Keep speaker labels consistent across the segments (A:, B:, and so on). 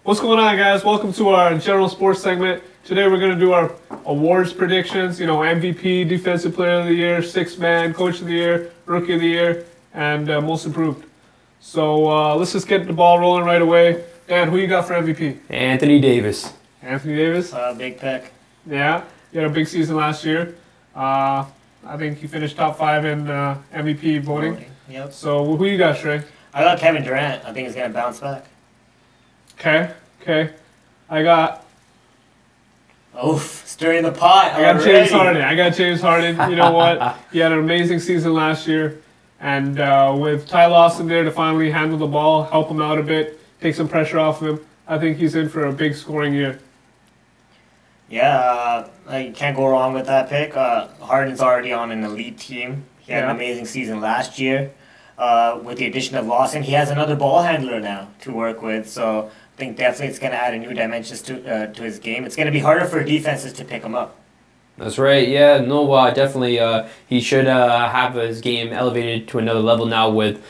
A: What's going on, guys? Welcome to our general sports segment. Today we're going to do our awards predictions, MVP, Defensive Player of the Year, Sixth Man, Coach of the Year, Rookie of the Year, and Most Improved. So let's just get the ball rolling right away. Dan, who you got for MVP?
B: Anthony Davis.
A: Anthony Davis?
C: Big pick.
A: Yeah, he had a big season last year. I think he finished top 5 in MVP voting.
C: Yep.
A: So who you got, Shrey?
C: I got Kevin Durant. I think he's going to bounce back.
A: Okay. I got
C: stirring the pot.
A: I got James Harden. You know what? He had an amazing season last year. And with Ty Lawson there to finally handle the ball, help him out a bit, take some pressure off of him, I think he's in for a big scoring year.
C: Yeah, you can't go wrong with that pick. Harden's already on an elite team. He had an amazing season last year. With the addition of Lawson, he has another ball handler now to work with. So I think definitely it's going to add a new dimension to his game. It's going to be harder for defenses to pick him up.
B: That's right. Yeah, no, definitely he should have his game elevated to another level now with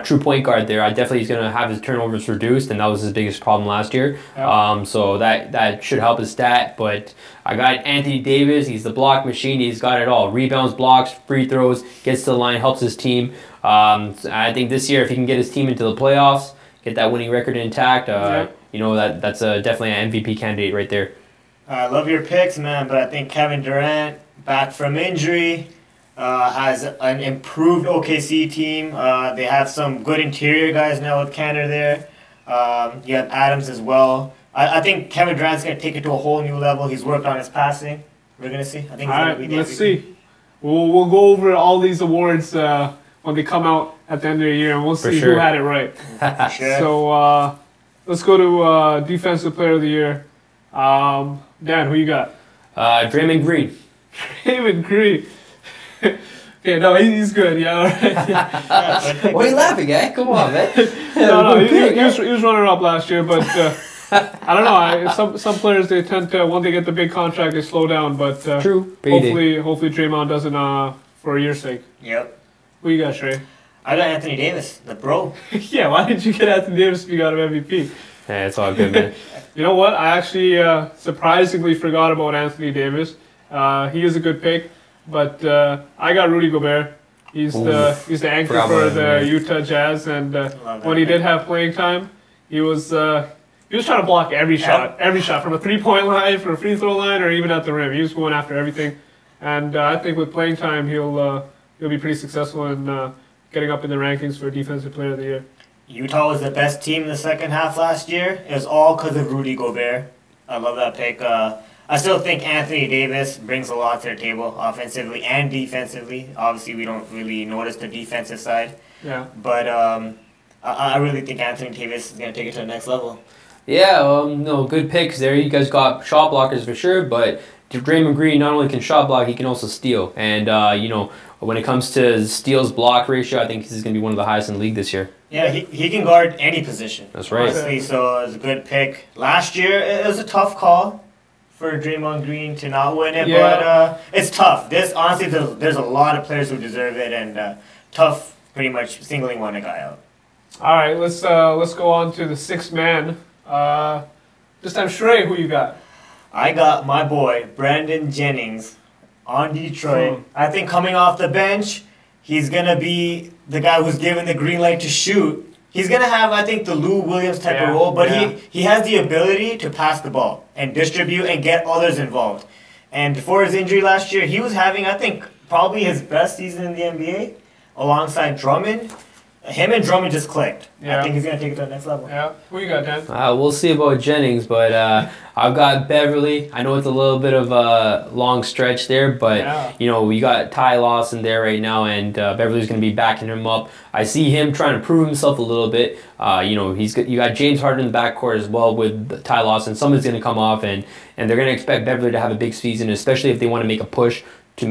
B: true point guard there. Definitely he's going to have his turnovers reduced, and that was his biggest problem last year. Yeah. So that should help his stat. But I got Anthony Davis. He's the block machine. He's got it all. Rebounds, blocks, free throws, gets to the line, helps his team. I think this year, if he can get his team into the playoffs, get that winning record intact, that's definitely an MVP candidate right there.
C: I love your picks, man, but I think Kevin Durant, back from injury, has an improved OKC team. They have some good interior guys now with Kanter there. You have Adams as well. I think Kevin Durant's going to take it to a whole new level. He's worked on his passing. We're going to see. I think. All right,
A: let's see. We'll go over all these awards when they come out at the end of the year, and we'll see who had it right.
C: For sure.
A: So let's go to Defensive Player of the Year. Dan, who you got?
B: Draymond Green.
A: Draymond Green. Okay, no, he's good. Yeah, all right.
B: What are you laughing at? Come on, man.
A: No, he was runner-up last year, but I don't know. Some players, they tend to, when they get the big contract, they slow down. But
B: true.
A: Hopefully Draymond doesn't for your sake.
C: Yep.
A: Who you got, Shrey?
C: I got Anthony Davis, the bro.
A: Yeah, why did you get Anthony Davis if you got him MVP?
B: Yeah, it's all good, man.
A: You know what? I actually surprisingly forgot about Anthony Davis. He is a good pick, but I got Rudy Gobert. He's the anchor for the Utah Jazz, and when he did have playing time, he was trying to block every shot from a 3-point line, from a free throw line, or even at the rim. He was going after everything, and I think with playing time, he'll be pretty successful in getting up in the rankings for Defensive Player of the Year.
C: Utah was the best team in the second half last year. It was all because of Rudy Gobert. I love that pick. I still think Anthony Davis brings a lot to the table, offensively and defensively. Obviously, we don't really notice the defensive side.
A: Yeah.
C: But I really think Anthony Davis is going to take it to the next level.
B: Yeah, good picks there. You guys got shot blockers for sure, but Draymond Green not only can shot block, he can also steal. And, when it comes to steals block ratio, I think he's going to be one of the highest in the league this year.
C: Yeah, he can guard any position.
B: That's right.
C: Honestly, so it was a good pick. Last year, it was a tough call for Draymond Green to not win it, but it's tough. Honestly, there's a lot of players who deserve it, and tough pretty much singling one guy out.
A: All right, let's go on to the sixth man. This time, Shrey, who you got?
C: I got my boy, Brandon Jennings, on Detroit. I think coming off the bench, he's going to be the guy who's given the green light to shoot. He's going to have, I think, the Lou Williams type of role, but he has the ability to pass the ball and distribute and get others involved. And before his injury last year, he was having, I think, probably his best season in the NBA alongside Drummond. Him and Drummond just clicked. Yeah. I think he's going to take it to the next level.
A: Yeah. Who you got, Dan?
B: We'll see about Jennings, but I've got Beverly. I know it's a little bit of a long stretch there, but, we got Ty Lawson there right now, and Beverly's going to be backing him up. I see him trying to prove himself a little bit. You got James Harden in the backcourt as well with Ty Lawson. Someone's going to come off, and they're going to expect Beverly to have a big season, especially if they want to make a push to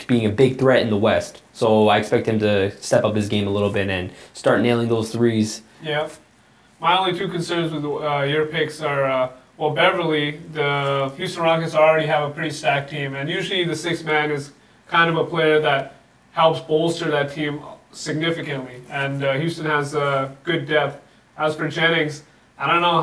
B: being a big threat in the West. So I expect him to step up his game a little bit and start nailing those threes.
A: Yeah. My only two concerns with your picks are, Beverly, the Houston Rockets already have a pretty stacked team, and usually the sixth man is kind of a player that helps bolster that team significantly, and Houston has good depth. As for Jennings, I don't know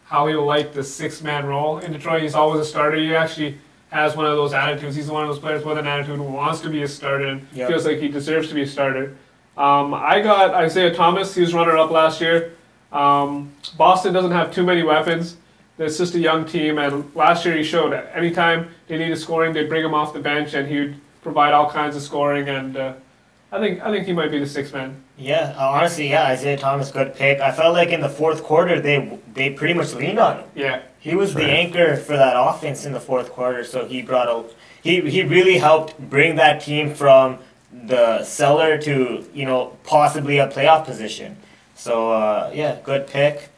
A: how he'll like the six-man role in Detroit. He's always a starter. He actually has one of those attitudes. He's one of those players with an attitude who wants to be a starter and feels like he deserves to be a starter. I got Isaiah Thomas. He was runner-up last year. Boston doesn't have too many weapons. It's just a young team, and last year he showed that anytime they needed scoring, they'd bring him off the bench, and he would provide all kinds of scoring. And I think he might be the sixth man.
C: Yeah, honestly, yeah, Isaiah Thomas, good pick. I felt like in the fourth quarter they pretty much leaned on him.
A: Yeah,
C: he was the anchor for that offense in the fourth quarter. So he he really helped bring that team from the cellar to possibly a playoff position. So yeah, good pick.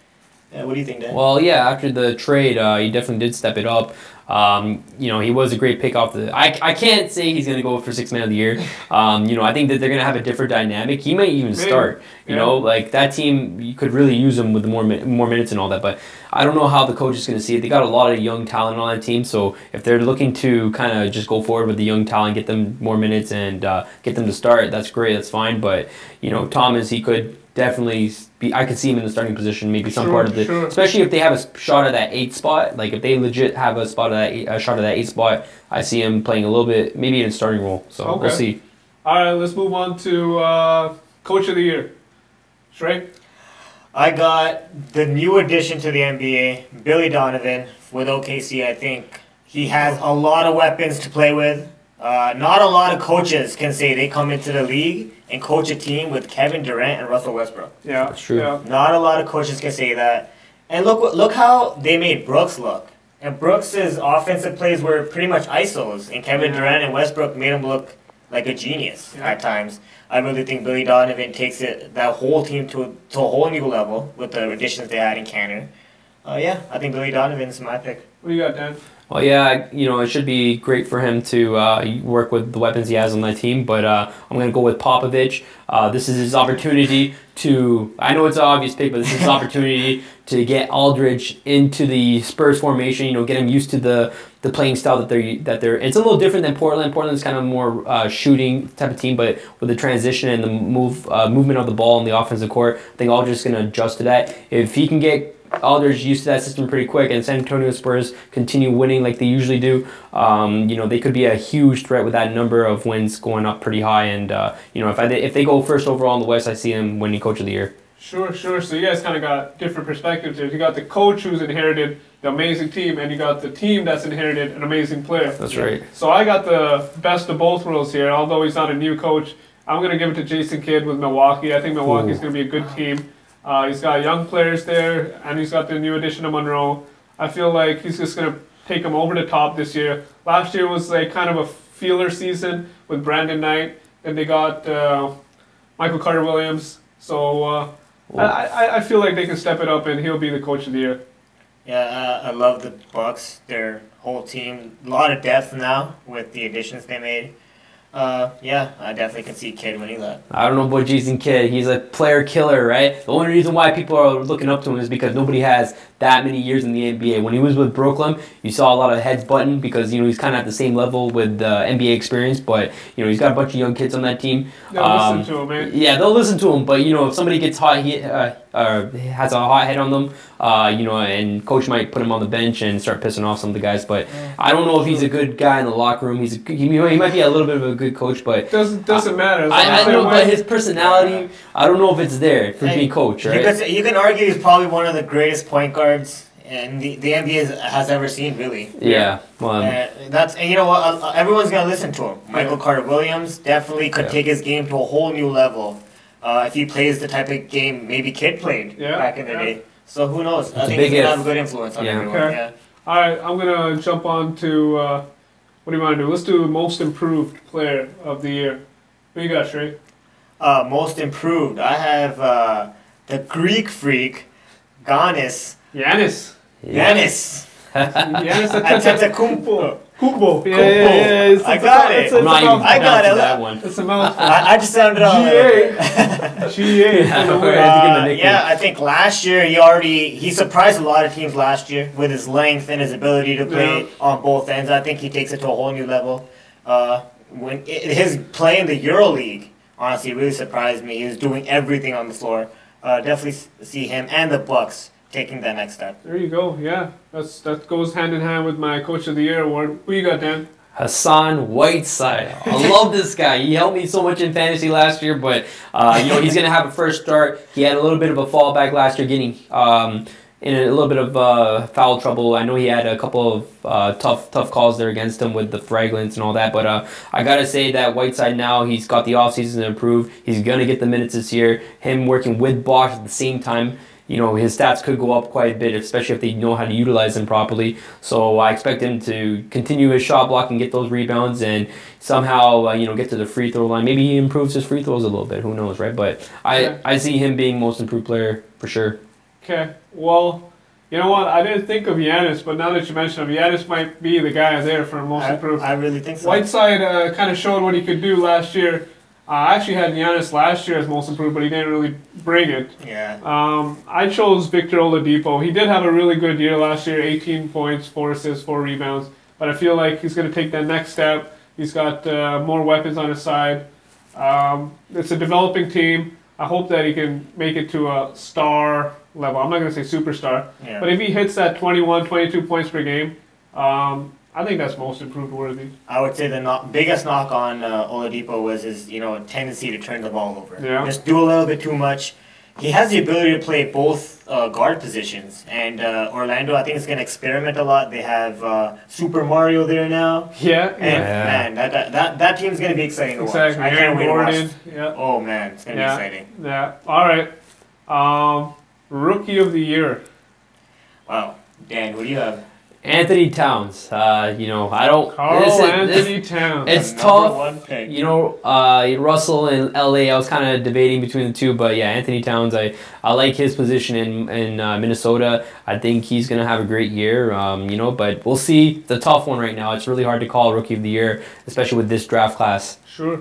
C: Yeah, what do you think, Dan?
B: Well, yeah, after the trade, he definitely did step it up. He was a great pick off the. I can't say he's gonna go for sixth man of the year. I think that they're gonna have a different dynamic. He might even start. Like that team, you could really use him with more minutes and all that. But I don't know how the coach is gonna see it. They got a lot of young talent on that team, so if they're looking to kind of just go forward with the young talent, get them more minutes and get them to start, that's great. That's fine. But Thomas, he could definitely I could see him in the starting position, maybe some part of the, especially if they have a shot at that 8 spot. Like if they legit have a shot at that 8 spot, I see him playing a little bit, maybe in a starting role. So we'll see.
A: All right, let's move on to Coach of the Year. Shrey?
C: I got the new addition to the NBA, Billy Donovan with OKC. I think he has a lot of weapons to play with. Not a lot of coaches can say they come into the league and coach a team with Kevin Durant and Russell Westbrook.
A: Yeah,
B: that's true.
A: Yeah.
C: Not a lot of coaches can say that. And look how they made Brooks look. And Brooks's offensive plays were pretty much isos, and Kevin Durant and Westbrook made him look like a genius at times. I really think Billy Donovan takes that whole team to a whole new level with the additions they had in Canner. Yeah, I think Billy Donovan's my pick.
A: What do you got, Dan?
B: Well, yeah, it should be great for him to work with the weapons he has on that team, but I'm going to go with Popovich. This is his opportunity to, I know it's an obvious pick, but this is his opportunity to get Aldridge into the Spurs formation, get him used to the playing style that they're. It's a little different than Portland. Portland's kind of more shooting type of team, but with the transition and the movement of the ball on the offensive court, I think Aldridge is going to adjust to that. If he can get Aldridge used to that system pretty quick, and San Antonio Spurs continue winning like they usually do, they could be a huge threat with that number of wins going up pretty high. And if they go first overall in the West, I see him winning Coach of the Year.
A: Sure. So you guys kind of got different perspectives here. You got the coach who's inherited the amazing team, and you got the team that's inherited an amazing player.
B: That's right.
A: So I got the best of both worlds here. Although he's not a new coach, I'm going to give it to Jason Kidd with Milwaukee. I think Milwaukee's going to be a good team. He's got young players there, and he's got the new addition of Monroe. I feel like he's just going to take them over the top this year. Last year was like kind of a feeler season with Brandon Knight. Then they got Michael Carter-Williams. So I feel like they can step it up, and he'll be the Coach of the Year.
C: Yeah, I love the Bucks. Their whole team, a lot of depth now with the additions they made. Yeah, I definitely can see Kidd winning that.
B: I don't know about Jason Kidd. He's a player killer, right? The only reason why people are looking up to him is because nobody has that many years in the NBA. When he was with Brooklyn, you saw a lot of heads button because he's kind of at the same level with NBA experience. But he's got a bunch of young kids on that team.
A: They'll listen to him, man.
B: Yeah, they'll listen to him. But if somebody gets hot, has a hot head on them, and coach might put him on the bench and start pissing off some of the guys. But I don't know if he's a good guy in the locker room. He might be a little bit of a good coach, but
A: doesn't matter.
B: I know, but his personality, I don't know if it's there for being coach, right?
C: You can argue he's probably one of the greatest point guards and the NBA has ever seen, really.
B: Yeah. Well,
C: and you know what? Everyone's gonna listen to him. Michael Carter-Williams definitely could take his game to a whole new level if he plays the type of game maybe Kidd played back in the day. So who knows? I think he's gonna have a good influence on everyone.
A: Okay.
C: Yeah.
A: All right, I'm gonna jump on to what do you want to do? Let's do most improved player of the year. Who you got, Shrey?
C: Most improved. I have the Greek freak, Giannis.
A: Giannis
C: Antetokounmpo.
A: Kubo. Yeah.
C: I got it.
B: I got it. That one.
A: It's a mouthful.
C: I just sounded all
A: GA.
C: Yeah, I think last year he surprised a lot of teams last year with his length and his ability to play on both ends. I think he takes it to a whole new level. His play in the EuroLeague honestly really surprised me. He was doing everything on the floor. definitely see him and the Bucks taking that next step.
A: There you go. Yeah, that goes hand in hand with my Coach of the Year award. Who you got, Dan?
B: Hassan Whiteside. I love this guy. He helped me so much in fantasy last year, but he's going to have a first start. He had a little bit of a fallback last year, getting in a little bit of foul trouble. I know he had a couple of tough calls there against him with the fragrance and all that, but I got to say that Whiteside now, he's got the offseason to improve. He's going to get the minutes this year. Him working with Bosch at the same time, his stats could go up quite a bit, especially if they know how to utilize him properly. So I expect him to continue his shot block and get those rebounds and somehow, get to the free throw line. Maybe he improves his free throws a little bit. Who knows, right? But I see him being most improved player for sure.
A: Okay. Well, you know what? I didn't think of Giannis, but now that you mention him, Giannis might be the guy there for most improved.
C: I really think so.
A: Whiteside kind of showed what he could do last year. I actually had Giannis last year as most improved, but he didn't really bring it.
C: Yeah.
A: I chose Victor Oladipo. He did have a really good year last year, 18 points, 4 assists, 4 rebounds. But I feel like he's going to take that next step. He's got more weapons on his side. It's a developing team. I hope that he can make it to a star level. I'm not going to say superstar.
C: Yeah.
A: But if he hits that 21, 22 points per game, I think that's most improved worthy.
C: I would say the biggest knock on Oladipo was his tendency to turn the ball over.
A: Yeah.
C: Just do a little bit too much. He has the ability to play both guard positions, and Orlando, I think, is going to experiment a lot. They have Super Mario there now.
A: Yeah.
C: And man, that team's going to be exciting to watch. I can't wait to watch.
A: Yeah.
C: Oh man, it's going to be exciting.
A: Yeah. All right. Rookie of the Year.
C: Wow. Dan, who do you have?
B: Anthony Towns. I don't.
A: Anthony Towns.
B: It's tough. Russell and LA. I was kind of debating between the two, but yeah, Anthony Towns. I like his position in Minnesota. I think he's gonna have a great year. But we'll see. It's a tough one right now. It's really hard to call Rookie of the Year, especially with this draft class.
A: Sure.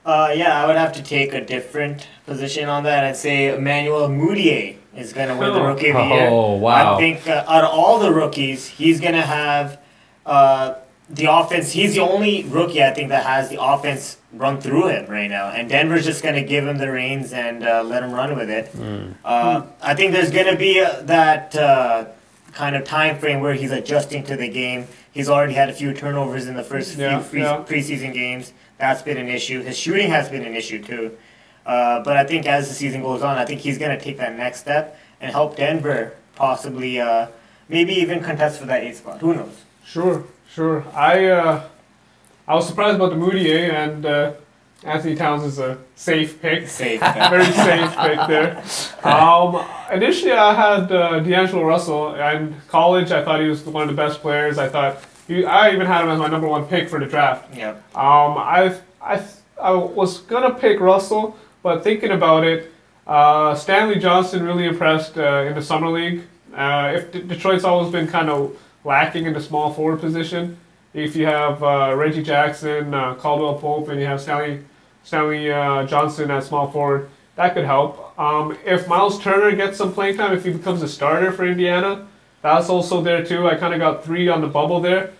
C: I would have to take a different position on that. I'd say Emmanuel Mudiay is going to win the Rookie of the Year.
B: Oh, wow.
C: I think out of all the rookies, he's going to have the offense. He's the only rookie, I think, that has the offense run through him right now. And Denver's just going to give him the reins and let him run with it. I think there's going to be that kind of time frame where he's adjusting to the game. He's already had a few turnovers in the first few preseason games. That's been an issue. His shooting has been an issue too. But I think as the season goes on, I think he's going to take that next step and help Denver possibly maybe even contest for that 8th spot. Who knows?
A: Sure. I was surprised about the Mudiay, and Anthony Towns is a safe pick. Very safe pick there. Initially, I had D'Angelo Russell. In college, I thought he was one of the best players. I even had him as my number 1 pick for the draft.
C: Yeah.
A: I was gonna pick Russell, but thinking about it, Stanley Johnson really impressed in the summer league. If Detroit's always been kind of lacking in the small forward position, if you have Reggie Jackson, Caldwell Pope, and you have Stanley Johnson at small forward, that could help. If Miles Turner gets some playing time, if he becomes a starter for Indiana, that's also there too. I kind of got 3 on the bubble there.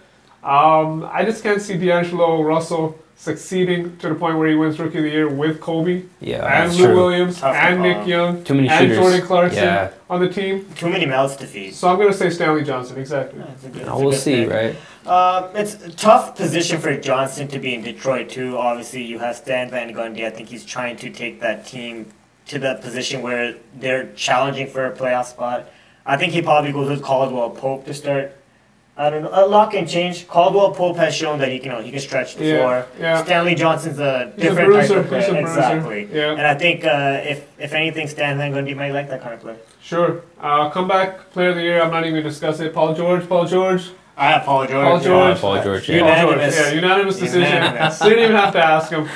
A: I just can't see D'Angelo Russell succeeding to the point where he wins Rookie of the Year with Kobe and Lou Williams and Nick Young
B: Too many
A: and
B: shooters.
A: Jordan Clarkson on the team.
C: Too many mouths to feed.
A: So I'm going to say Stanley Johnson, exactly.
B: We'll see, right?
C: It's a tough position for Johnson to be in Detroit too. Obviously, you have Stan Van Gundy. I think he's trying to take that team to that position where they're challenging for a playoff spot. I think he probably goes with Caldwell Pope to start. I don't know. A lot can change. Caldwell Pope has shown that he can stretch the floor.
A: Yeah.
C: Stanley Johnson's a different type of player. Exactly.
A: Yeah.
C: And I think if anything, Stan Van Gundy might like that kind of play.
A: Sure. Comeback player of the year. I'm not even going to discuss it. Paul George.
C: I have Paul George.
B: Paul George.
C: Unanimous.
A: Yeah, unanimous decision.
C: Unanimous.
A: Didn't even have to ask him.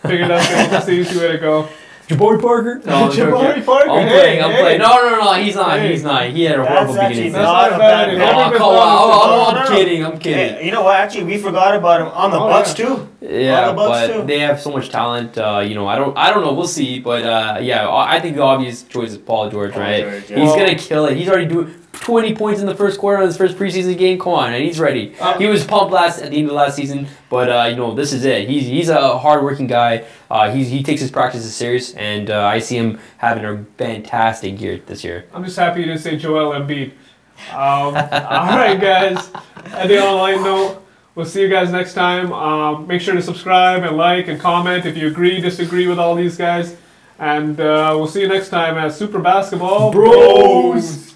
A: Figured that's the easy way to go.
B: Jabari Parker? No,
A: Jabari Parker.
B: I'm playing. No, he's not. He's not. He had a horrible beginning.
A: That's not bad.
B: I'm kidding.
C: Hey, you know what? Actually, we forgot about him on the Bucks too.
B: Yeah, but they have so much talent. I don't know. We'll see. But I think the obvious choice is Paul George, right?
C: George, yeah.
B: He's gonna kill it. He's already doing 20 points in the first quarter of his first preseason game. Come on, and he's ready. He was pumped last at the end of last season, but you know, this is it. He's a hardworking guy. He takes his practices serious, and I see him having a fantastic year this year.
A: I'm just happy you didn't say Joel Embiid. All right, guys. And on a light note, we'll see you guys next time. Make sure to subscribe and like and comment if you agree, disagree with all these guys. And we'll see you next time at Super Basketball
B: Bros.